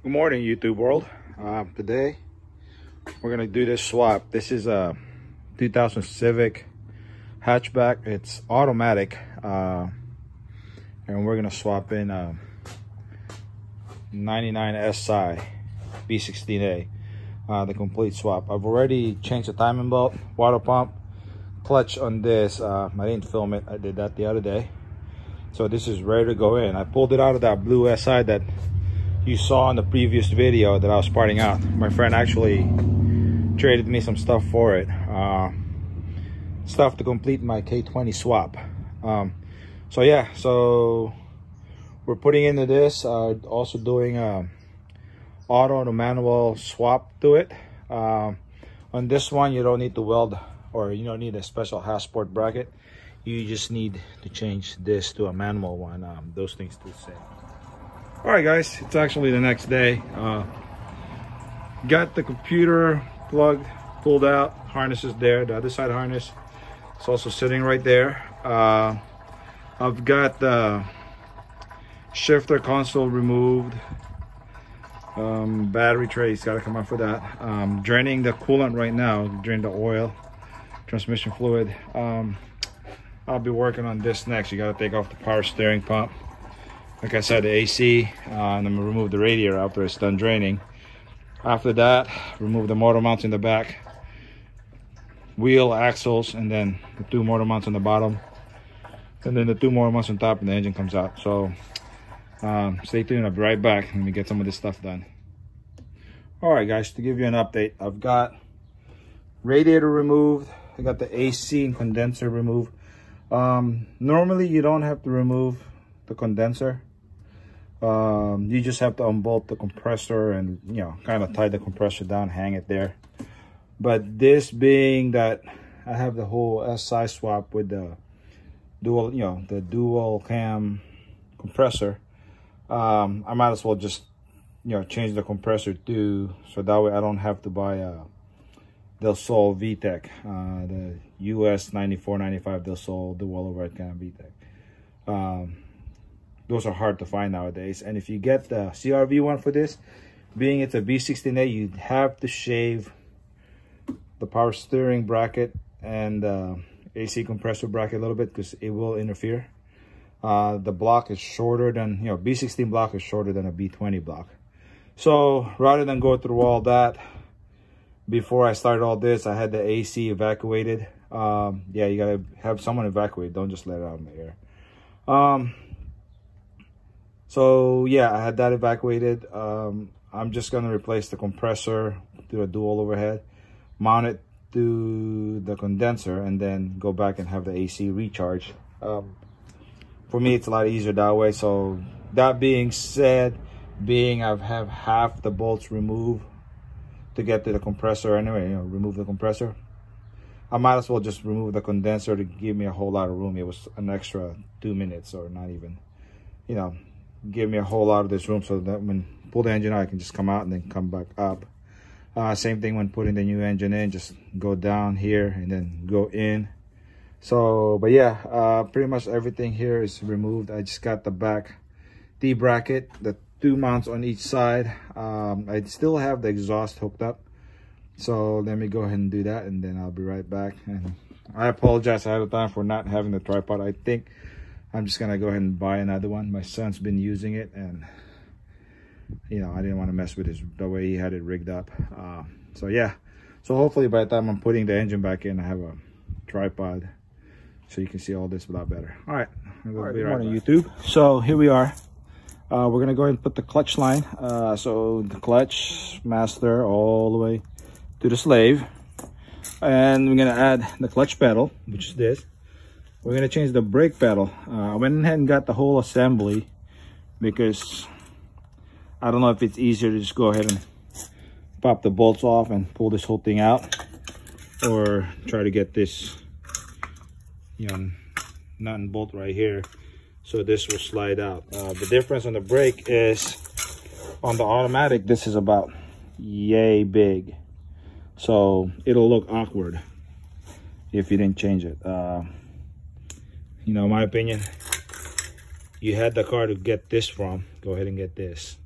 Good morning, YouTube world. Today we're gonna do this swap. This is a 2000 Civic hatchback. It's automatic, and we're gonna swap in 99 Si B16A, the complete swap. I've already changed the timing belt, water pump, clutch on this. I didn't film it. I did that the other day, so this is ready to go in. I pulled it out of that blue Si that you saw in the previous video that I was parting out. My friend actually traded me some stuff for it, stuff to complete my K20 swap. So yeah, so we're putting into this, also doing auto to manual swap to it. On this one you don't need to weld, or you don't need a special passport bracket. You just need to change this to a manual one. Those things do the same. All right, guys, it's actually the next day. Got the computer plugged, pulled out, harness is there. The other side harness is also sitting right there. I've got the shifter console removed. Battery trays got to come out for that. Draining the coolant right now, drain the oil, transmission fluid. I'll be working on this next. You got to take off the power steering pump. Like I said, the AC, and then remove the radiator after it's done draining. After that, remove the motor mounts in the back, wheel axles, and then the two motor mounts on the bottom, and then the two motor mounts on top, and the engine comes out. So stay tuned. I'll be right back. Let me get some of this stuff done. All right, guys, to give you an update, I've got radiator removed. I got the AC and condenser removed. Normally you don't have to remove the condenser. You just have to unbolt the compressor and, you know, kind of tie the compressor down, hang it there. But this being that I have the whole Si swap with the dual, you know, the dual cam compressor, I might as well just, you know, change the compressor too, so that way I don't have to buy Del Sol VTEC, the US 9495 Del Sol dual overhead cam VTEC. Those are hard to find nowadays, and if you get the CRV one for this, being it's a B16A, you have to shave the power steering bracket and AC compressor bracket a little bit because it will interfere. The block is shorter than, you know, B16 block is shorter than a B20 block. So rather than go through all that, before I started all this, I had the AC evacuated. Yeah, you gotta have someone evacuate. Don't just let it out in the air. So yeah, I had that evacuated. I'm just gonna replace the compressor, do a dual overhead, mount it to the condenser, and then go back and have the AC recharge. For me, it's a lot easier that way. So that being said, I have half the bolts removed to get to the compressor anyway, you know, remove the compressor, I might as well just remove the condenser to give me a whole lot of room. It was an extra 2 minutes, or not even, you know, give me a whole lot of this room, so that when pull the engine out, I can just come out and then come back up. Same thing when putting the new engine in, just go down here and then go in. So, but yeah, pretty much everything here is removed. I just got the back T bracket, the two mounts on each side. I still have the exhaust hooked up, so let me go ahead and do that, and then I'll be right back. And I apologize ahead of time for not having the tripod. I think I'm just gonna go ahead and buy another one. My son's been using it, and you know, I didn't want to mess with the way he had it rigged up. So yeah, so hopefully by the time I'm putting the engine back in, I have a tripod so you can see all this a lot better. All right, good morning, YouTube. So here we are. We're gonna go ahead and put the clutch line, so the clutch master all the way to the slave, and we're gonna add the clutch pedal, which is this. We're gonna change the brake pedal. I went ahead and got the whole assembly because I don't know if it's easier to just go ahead and pop the bolts off and pull this whole thing out, or try to get this, you know, nut and bolt right here, so this will slide out. The difference on the brake is on the automatic, this is about yay big, so it'll look awkward if you didn't change it. You know, my opinion, you had the car to get this from, go ahead and get this.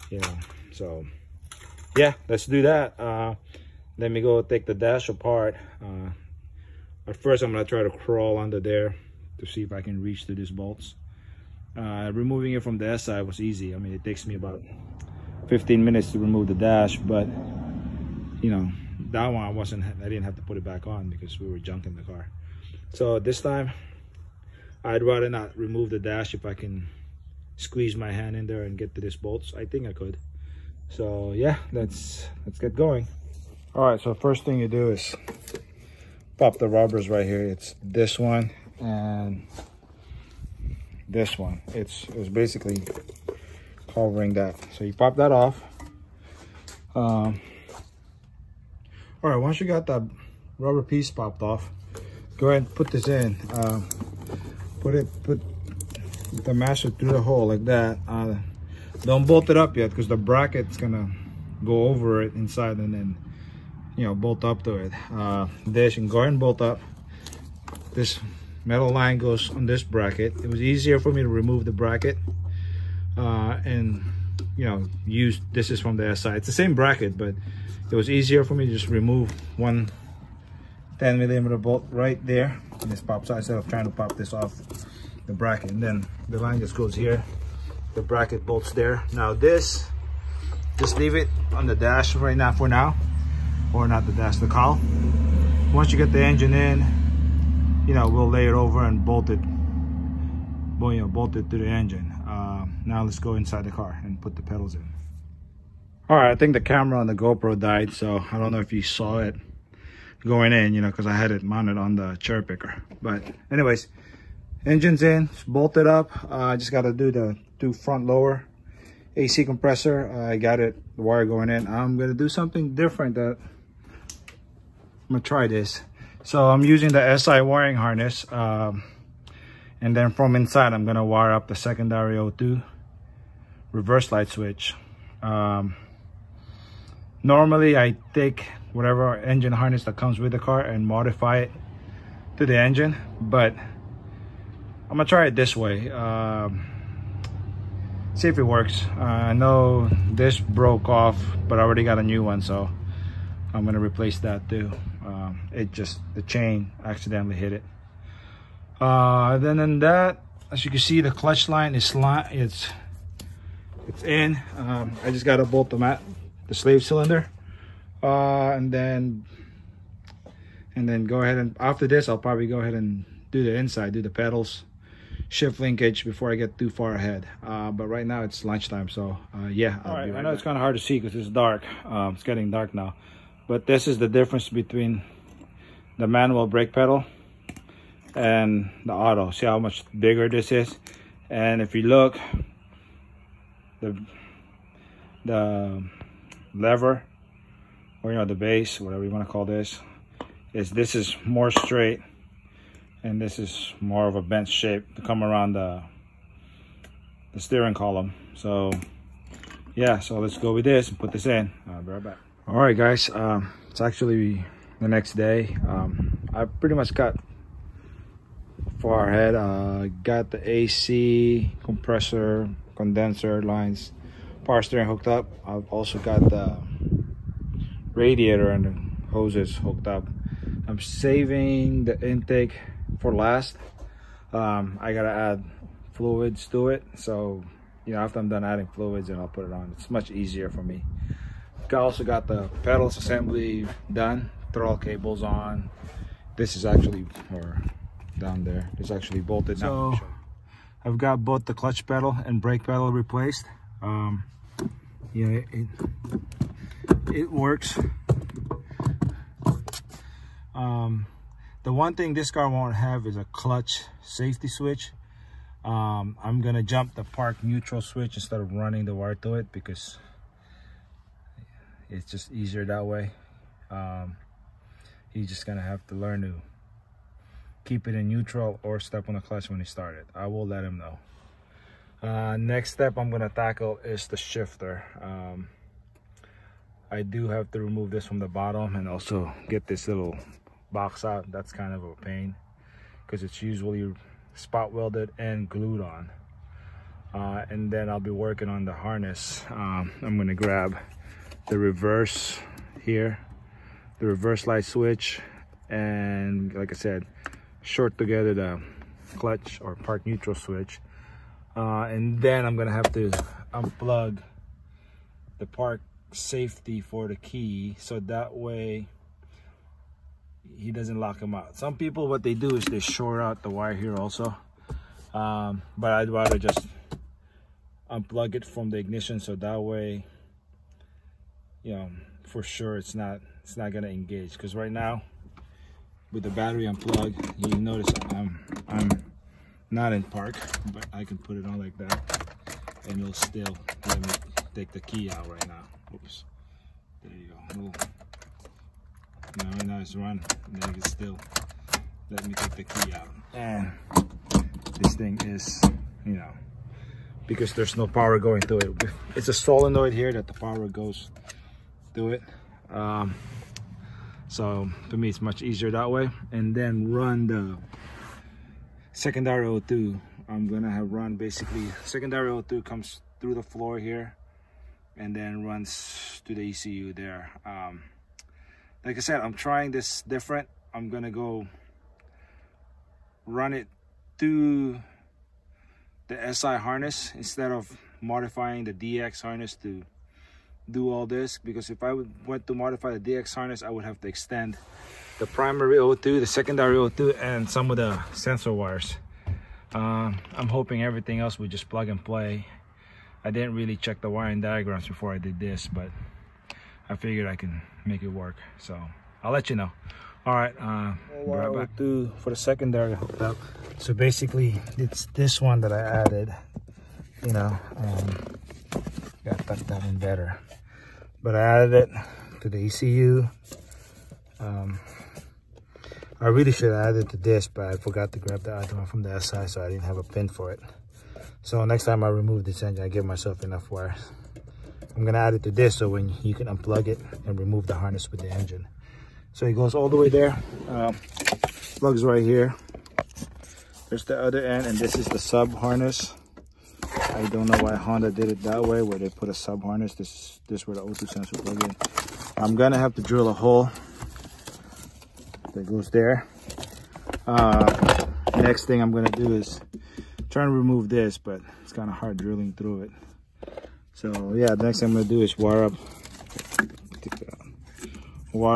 you know. So yeah, let's do that. Let me go take the dash apart. At first I'm gonna try to crawl under there to see if I can reach to these bolts. Removing it from the SI was easy. I mean, it takes me about 15 minutes to remove the dash, but you know, that one I didn't have to put it back on because we were junking the car. So this time I'd rather not remove the dash if I can squeeze my hand in there and get to these bolts. I think I could. So yeah, let's get going. All right, so first thing you do is pop the rubbers right here. It's this one and this one. It's basically covering that. So you pop that off. All right, once you got that rubber piece popped off, go ahead and put this in. Put the masher through the hole like that. Don't bolt it up yet because the bracket's gonna go over it inside and then, you know, bolt up to it. This, you can go ahead and bolt up. This metal line goes on this bracket. It was easier for me to remove the bracket and, you know, this is from the SI. It's the same bracket, but it was easier for me to just remove one 10mm bolt right there, and this pops out instead of trying to pop this off the bracket. And then the line just goes here, the bracket bolts there. Now this, just leave it on the dash right now for now, or not the dash, the cowl. Once you get the engine in, you know, we'll lay it over and bolt it, well, you know, bolt it to the engine. Now let's go inside the car and put the pedals in. All right, I think the camera on the GoPro died, so I don't know if you saw it going in, you know, because I had it mounted on the cherry picker. But anyways, engine's in, it's bolted up. I just got to do the front lower AC compressor. I got it, the wire going in. I'm gonna do something different. I'm gonna try this. So I'm using the SI wiring harness, and then from inside I'm gonna wire up the secondary O2 reverse light switch. Normally I take whatever engine harness that comes with the car and modify it to the engine, but I'm gonna try it this way. See if it works. I know this broke off, but I already got a new one, so I'm gonna replace that too. The chain accidentally hit it. Then in that, as you can see, the clutch line is it's in. I just gotta bolt the slave cylinder, and then go ahead and after this I'll probably go ahead and do the inside, do the pedals, shift linkage before I get too far ahead. But right now it's lunchtime, so yeah. All right, I know it's kind of hard to see because it's dark. It's getting dark now, but this is the difference between the manual brake pedal and the auto. See how much bigger this is? And if you look, the lever, or you know, the base, whatever you want to call this is more straight, and this is more of a bent shape to come around the steering column. So yeah, so let's go with this and put this in. I'll be right back. All right guys, it's actually the next day. I pretty much got far ahead. Got the AC, compressor, condenser lines, power steering hooked up. I've also got the radiator and the hoses hooked up. I'm saving the intake for last. I gotta add fluids to it, so you know, after I'm done adding fluids, and I'll put it on. It's much easier for me. I also got the pedals assembly done, throttle cables on. This is actually, or down there, it's actually bolted now. So I've got both the clutch pedal and brake pedal replaced. Yeah, it works. The one thing this car won't have is a clutch safety switch. I'm gonna jump the park neutral switch instead of running the wire to it because it's just easier that way. He's just gonna have to learn to keep it in neutral or step on the clutch when he started. I will let him know. Next step I'm gonna tackle is the shifter. I do have to remove this from the bottom and also get this little box out. That's kind of a pain because it's usually spot welded and glued on. and then I'll be working on the harness. I'm gonna grab the reverse here, the reverse light switch, and like I said, short together the clutch or park neutral switch, and then I'm gonna have to unplug the park safety for the key, so that way he doesn't lock him out. Some people, what they do is they short out the wire here also, but I'd rather just unplug it from the ignition, so that way, you know, for sure it's not gonna engage. Because right now with the battery unplugged, you notice I'm not in park, but I can put it on like that and it'll still let me take the key out right now. Oops, there you go. Right now it's running, and then you can still let me take the key out. And this thing is, you know, because there's no power going through it. It's a solenoid here that the power goes through it. So to me, it's much easier that way. And then run the secondary O2. I'm gonna have run basically secondary O2 comes through the floor here and then runs to the ECU there. Like I said, I'm trying this different. I'm gonna go run it through the SI harness instead of modifying the DX harness to do all this, because if I went to modify the DX harness, I would have to extend the primary O2, the secondary O2, and some of the sensor wires. I'm hoping everything else would just plug and play. I didn't really check the wiring diagrams before I did this, but I figured I can make it work, so I'll let you know. All right, right back to for the secondary hookup. So basically, it's this one that I added. You know, got to tuck that in better, but I added it to the ECU. I really should have added it to this, but I forgot to grab the other one from the SI, so I didn't have a pin for it. So next time I remove this engine, I give myself enough wires. I'm gonna add it to this, so when you can unplug it and remove the harness with the engine. So it goes all the way there. Plugs right here. There's the other end, and this is the sub harness. I don't know why Honda did it that way, where they put a sub harness. This is where the O2 sensor plug in. I'm gonna have to drill a hole that goes there. Next thing I'm gonna do is try and remove this, but it's kind of hard drilling through it. So yeah, the next thing I'm gonna do is wire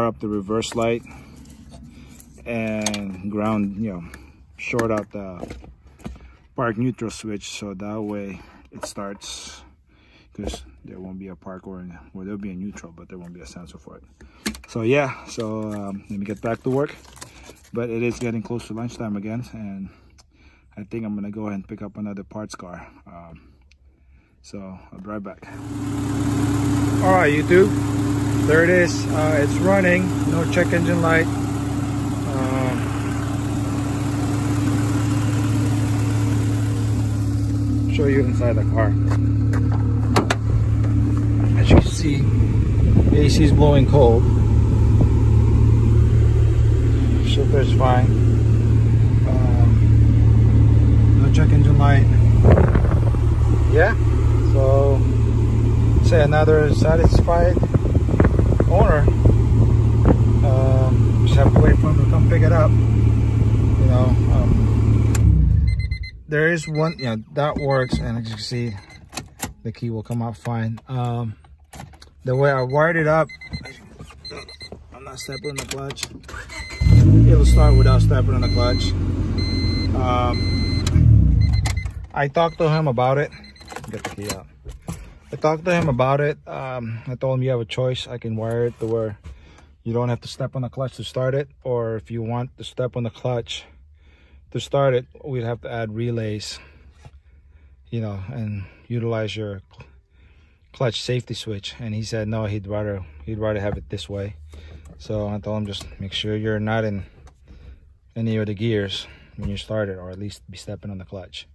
up the reverse light and ground, you know, short out the park neutral switch, so that way it starts, because there won't be a park or there'll be a neutral, but there won't be a sensor for it. So yeah, so let me get back to work, but it is getting close to lunchtime again, and I think I'm gonna go ahead and pick up another parts car. So I'll be right back. All right, YouTube, there it is. It's running, no check engine light. Show you inside the car. As you can see, the AC is blowing cold. Shifter is fine. No check engine light. Yeah, so say another satisfied owner. Just have to wait for him to come pick it up. You know, there is one, you know, that works, and as you can see, the key will come out fine. The way I wired it up, I'm not stepping on the clutch. It'll start without stepping on the clutch. I talked to him about it. Get the key out. I talked to him about it. I told him you have a choice. I can wire it to where you don't have to step on the clutch to start it, or if you want to step on the clutch to start it, we'd have to add relays, you know, and utilize your clutch safety switch. And he said no, he'd rather have it this way. So I told him just make sure you're not in any of the gears when you start it, or at least be stepping on the clutch.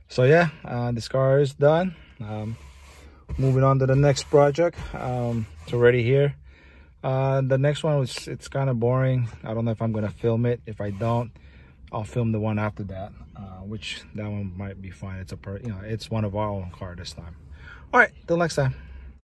So yeah, this car is done. Moving on to the next project. It's already here. The next one was, it's kind of boring. I don't know if I'm gonna film it. If I don't, I'll film the one after that, which that one might be fine. It's it's one of our own car this time. All right, till next time.